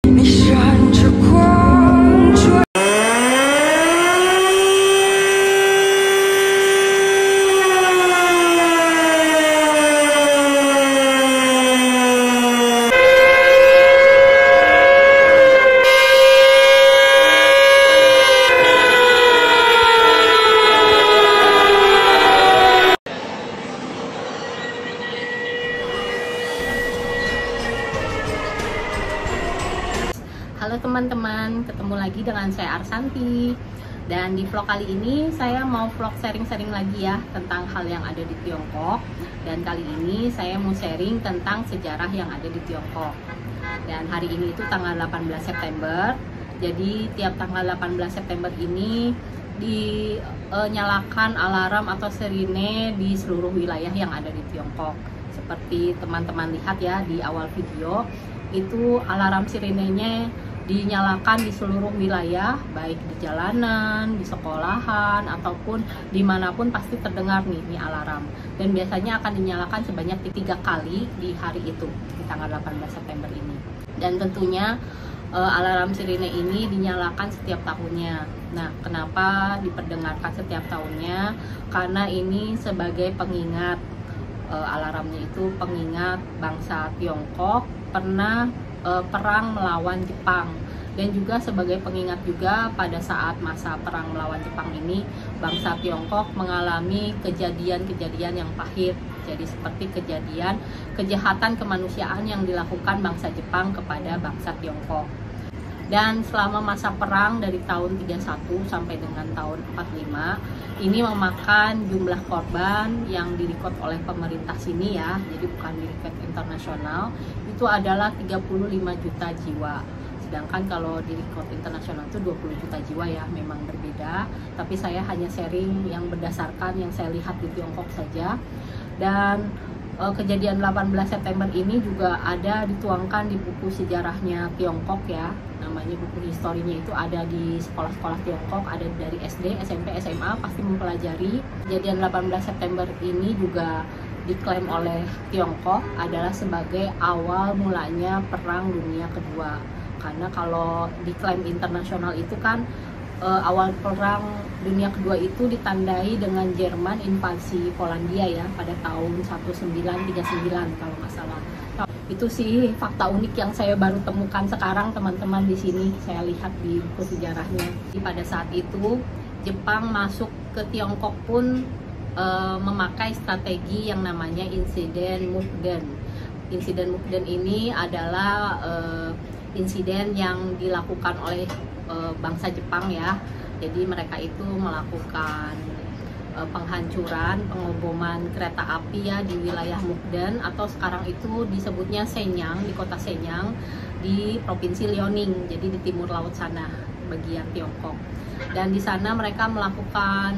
你闪着光穿。Halo teman-teman, ketemu lagi dengan saya Arsanti. Dan di vlog kali ini saya mau vlog sharing-sharing lagi ya tentang hal yang ada di Tiongkok. Dan kali ini saya mau sharing tentang sejarah yang ada di Tiongkok. Dan hari ini itu tanggal 18 September. Jadi tiap tanggal 18 September ini dinyalakan alarm atau sirine di seluruh wilayah yang ada di Tiongkok. Seperti teman-teman lihat ya di awal video, itu alarm sirinenya dinyalakan di seluruh wilayah, baik di jalanan, di sekolahan, ataupun dimanapun pasti terdengar nih alarm. Dan biasanya akan dinyalakan sebanyak 3 kali di hari itu, di tanggal 18 September ini. Dan tentunya alarm sirine ini dinyalakan setiap tahunnya. Nah, kenapa diperdengarkan setiap tahunnya? Karena ini sebagai pengingat, alarmnya itu pengingat bangsa Tiongkok pernah perang melawan Jepang, dan juga sebagai pengingat juga pada saat masa perang melawan Jepang ini bangsa Tiongkok mengalami kejadian-kejadian yang pahit. Jadi seperti kejadian kejahatan kemanusiaan yang dilakukan bangsa Jepang kepada bangsa Tiongkok. Dan selama masa perang dari tahun 31 sampai dengan tahun 45 ini memakan jumlah korban yang direkod oleh pemerintah sini ya, jadi bukan direkod internasional, itu adalah 35 juta jiwa. Sedangkan kalau direkod internasional itu 20 juta jiwa ya, memang berbeda. Tapi saya hanya sharing yang berdasarkan yang saya lihat di Tiongkok saja. Dan kejadian 18 September ini juga ada dituangkan di buku sejarahnya Tiongkok ya, namanya buku historinya itu ada di sekolah-sekolah Tiongkok, ada dari SD, SMP, SMA pasti mempelajari. Kejadian 18 September ini juga diklaim oleh Tiongkok adalah sebagai awal mulanya Perang Dunia Kedua. Karena kalau diklaim internasional itu kan awal Perang Dunia Kedua itu ditandai dengan Jerman invasi Polandia ya pada tahun 1939 kalau nggak salah. Itu sih fakta unik yang saya baru temukan sekarang teman-teman di sini. Saya lihat di buku sejarahnya. Pada saat itu Jepang masuk ke Tiongkok pun memakai strategi yang namanya insiden Mukden. Insiden Mukden ini adalah insiden yang dilakukan oleh bangsa Jepang ya. Jadi mereka itu melakukan penghancuran, pengoboman kereta api ya di wilayah Mukden, atau sekarang itu disebutnya Shenyang, di kota Shenyang di provinsi Liaoning, jadi di timur laut sana bagian Tiongkok. Dan di sana mereka melakukan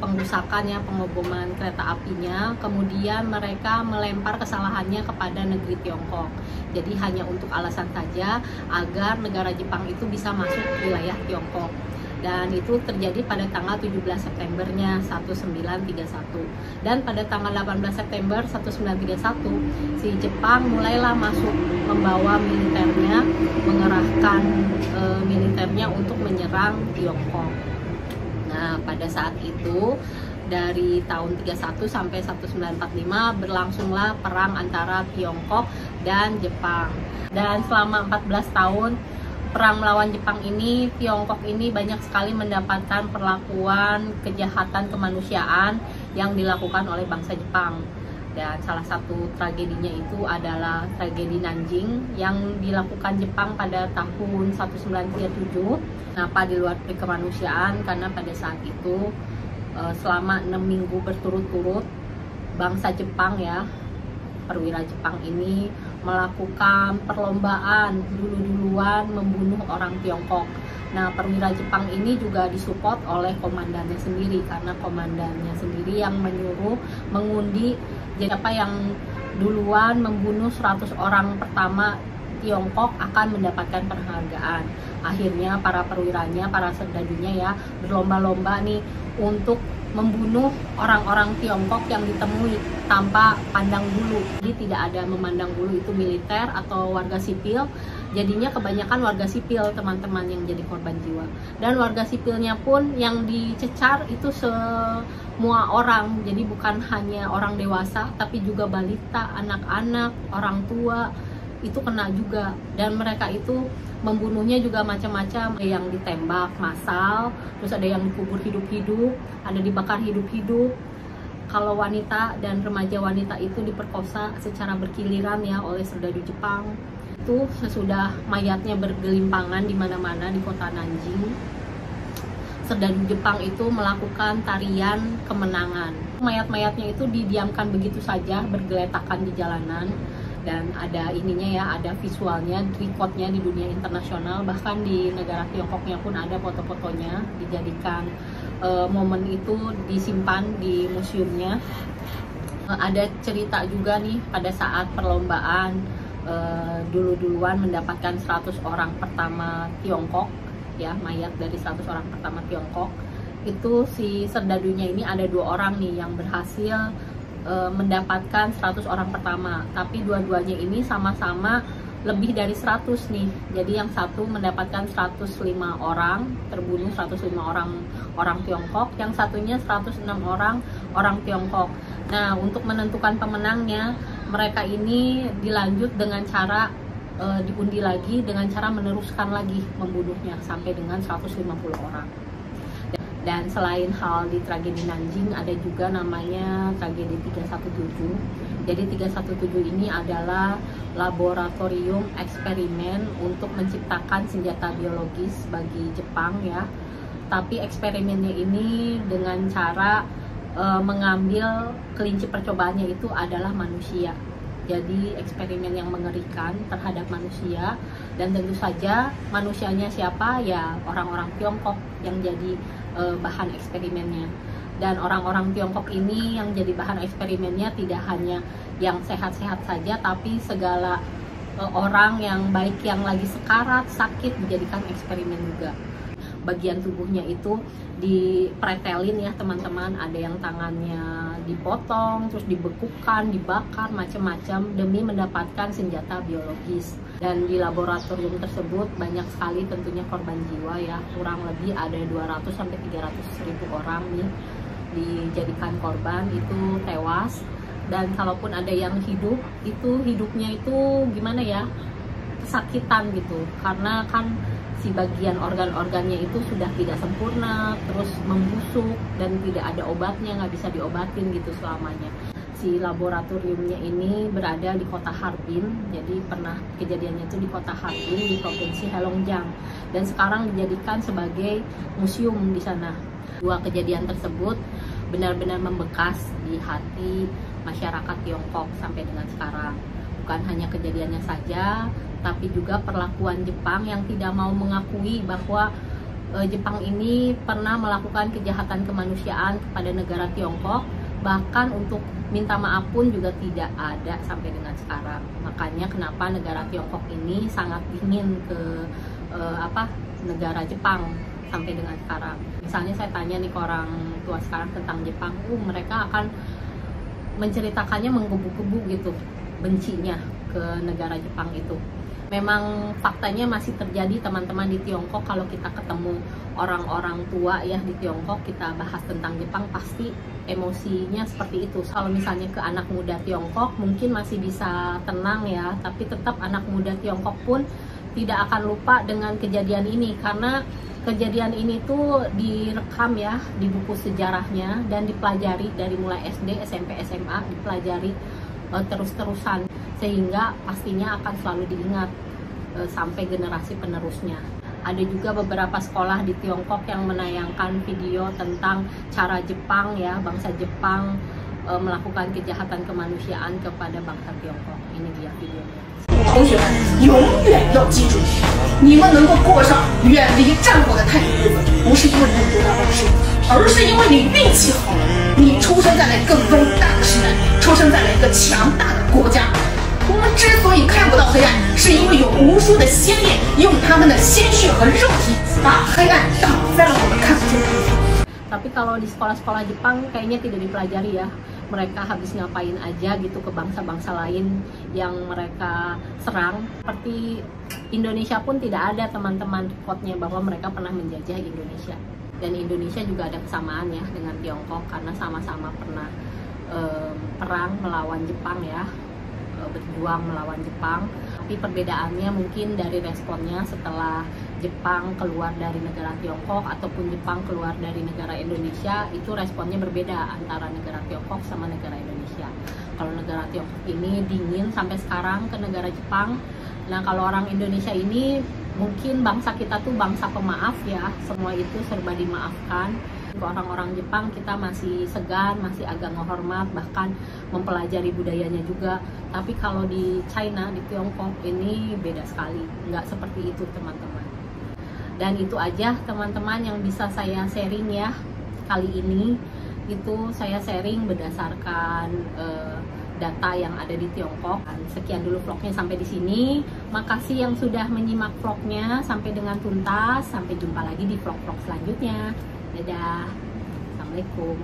pengrusakan ya, pengoboman kereta apinya. Kemudian mereka melempar kesalahannya kepada negeri Tiongkok. Jadi hanya untuk alasan saja agar negara Jepang itu bisa masuk wilayah Tiongkok. Dan itu terjadi pada tanggal 17 Septembernya 1931. Dan pada tanggal 18 September 1931 si Jepang mulailah masuk membawa militernya, mengerahkan militernya untuk menyerang Tiongkok. Nah, pada saat itu dari tahun 31 sampai 1945 berlangsunglah perang antara Tiongkok dan Jepang. Dan selama 14 tahun perang melawan Jepang ini, Tiongkok ini banyak sekali mendapatkan perlakuan kejahatan kemanusiaan yang dilakukan oleh bangsa Jepang. Dan salah satu tragedinya itu adalah tragedi Nanjing yang dilakukan Jepang pada tahun 1937. Kenapa di luar kemanusiaan? Karena pada saat itu selama 6 minggu berturut-turut bangsa Jepang ya, perwira Jepang ini melakukan perlombaan dulu-duluan membunuh orang Tiongkok. Nah, perwira Jepang ini juga disupport oleh komandannya sendiri, karena komandannya sendiri yang menyuruh mengundi siapa yang duluan membunuh 100 orang pertama Tiongkok akan mendapatkan penghargaan. Akhirnya para perwiranya, para serdadunya ya berlomba-lomba nih untuk membunuh orang-orang Tiongkok yang ditemui tanpa pandang bulu. Jadi tidak ada memandang bulu itu militer atau warga sipil. Jadinya kebanyakan warga sipil teman-teman yang jadi korban jiwa. Dan warga sipilnya pun yang dicecar itu semua orang. Jadi bukan hanya orang dewasa, tapi juga balita, anak-anak, orang tua itu kena juga. Dan mereka itu membunuhnya juga macam-macam, ada yang ditembak massal, terus ada yang dikubur hidup-hidup, ada dibakar hidup-hidup. Kalau wanita dan remaja wanita itu diperkosa secara bergiliran ya oleh serdadu Jepang. Itu sesudah mayatnya bergelimpangan di mana-mana di kota Nanjing, serdadu Jepang itu melakukan tarian kemenangan. Mayat-mayatnya itu didiamkan begitu saja bergeletakan di jalanan. Dan ada ininya ya, ada visualnya, recordnya di dunia internasional, bahkan di negara Tiongkoknya pun ada foto-fotonya, dijadikan momen itu disimpan di museumnya. Ada cerita juga nih pada saat perlombaan dulu-duluan mendapatkan 100 orang pertama Tiongkok ya, mayat dari 100 orang pertama Tiongkok itu si serdadunya ini ada 2 orang nih yang berhasil mendapatkan 100 orang pertama, tapi dua-duanya ini sama-sama lebih dari 100 nih. Jadi yang satu mendapatkan 105 orang, terbunuh 105 orang Tiongkok, yang satunya 106 orang Tiongkok. Nah, untuk menentukan pemenangnya, mereka ini dilanjut dengan cara diundi lagi, dengan cara meneruskan lagi membunuhnya sampai dengan 150 orang. Dan selain hal di tragedi Nanjing, ada juga namanya tragedi 317. Jadi 317 ini adalah laboratorium eksperimen untuk menciptakan senjata biologis bagi Jepang ya. Tapi eksperimennya ini dengan cara mengambil kelinci percobaannya itu adalah manusia. Jadi eksperimen yang mengerikan terhadap manusia, dan tentu saja manusianya siapa? Ya orang-orang Tiongkok yang jadi bahan eksperimennya. Dan orang-orang Tiongkok ini yang jadi bahan eksperimennya tidak hanya yang sehat-sehat saja, tapi segala orang yang baik yang lagi sekarat, sakit dijadikan eksperimen juga. Bagian tubuhnya itu dipretelin ya teman-teman, ada yang tangannya dipotong, terus dibekukan, dibakar, macam-macam demi mendapatkan senjata biologis. Dan di laboratorium tersebut banyak sekali tentunya korban jiwa ya, kurang lebih ada 200-300 ribu orang nih dijadikan korban, itu tewas. Dan kalaupun ada yang hidup, itu hidupnya itu gimana ya, kesakitan gitu, karena kan si bagian organ-organnya itu sudah tidak sempurna, terus membusuk dan tidak ada obatnya, nggak bisa diobatin gitu selamanya. Si laboratoriumnya ini berada di kota Harbin, jadi pernah kejadiannya itu di kota Harbin di provinsi Heilongjiang, dan sekarang dijadikan sebagai museum di sana. Dua kejadian tersebut benar-benar membekas di hati masyarakat Tiongkok sampai dengan sekarang. Bukan hanya kejadiannya saja, tapi juga perlakuan Jepang yang tidak mau mengakui bahwa Jepang ini pernah melakukan kejahatan kemanusiaan kepada negara Tiongkok. Bahkan untuk minta maaf pun juga tidak ada sampai dengan sekarang. Makanya kenapa negara Tiongkok ini sangat dingin ke negara Jepang sampai dengan sekarang. Misalnya saya tanya nih ke orang tua sekarang tentang Jepang, mereka akan menceritakannya menggebu-gebu gitu, bencinya ke negara Jepang itu. Memang faktanya masih terjadi teman-teman di Tiongkok. Kalau kita ketemu orang-orang tua ya di Tiongkok, kita bahas tentang Jepang, pasti emosinya seperti itu. Kalau misalnya ke anak muda Tiongkok mungkin masih bisa tenang ya, tapi tetap anak muda Tiongkok pun tidak akan lupa dengan kejadian ini, karena kejadian ini tuh direkam ya di buku sejarahnya dan dipelajari dari mulai SD, SMP, SMA, dipelajari terus-terusan, sehingga pastinya akan selalu diingat sampai generasi penerusnya. Ada juga beberapa sekolah di Tiongkok yang menayangkan video tentang cara Jepang ya, bangsa Jepang melakukan kejahatan kemanusiaan kepada bangsa Tiongkok. Ini dia videonya. 同学们永远要记住，你们能够过上远离战火的太平日子，不是因为你有多大本事，而是因为你运气好了。你出生在了一个伟大的时代，出生在了一个强大的国家。我们之所以看不到黑暗，是因为有无数的先烈用他们的鲜血和肉体把黑暗挡在了我们看不见的地方。Tapi kalau di sekolah-sekolah Jepang kayaknya tidak dipelajari ya. Mereka habis ngapain aja gitu ke bangsa-bangsa lain yang mereka serang. Seperti Indonesia pun tidak ada teman-teman rekodnya bahwa mereka pernah menjajah Indonesia. Dan Indonesia juga ada kesamaan ya dengan Tiongkok karena sama-sama pernah perang melawan Jepang ya, berjuang melawan Jepang. Tapi perbedaannya mungkin dari responnya setelah Jepang keluar dari negara Tiongkok ataupun Jepang keluar dari negara Indonesia, itu responnya berbeda antara negara Tiongkok sama negara Indonesia. Kalau negara Tiongkok ini dingin sampai sekarang ke negara Jepang. Nah kalau orang Indonesia ini mungkin bangsa kita tuh bangsa pemaaf ya, semua itu serba dimaafkan. Ke orang-orang Jepang kita masih segan, masih agak menghormat, bahkan mempelajari budayanya juga. Tapi kalau di China, di Tiongkok ini beda sekali, nggak seperti itu teman-teman. Dan itu aja teman-teman yang bisa saya sharing ya kali ini. Itu saya sharing berdasarkan data yang ada di Tiongkok. Sekian dulu vlognya sampai di sini. Makasih yang sudah menyimak vlognya sampai dengan tuntas. Sampai jumpa lagi di vlog-vlog selanjutnya. Dadah. Assalamualaikum.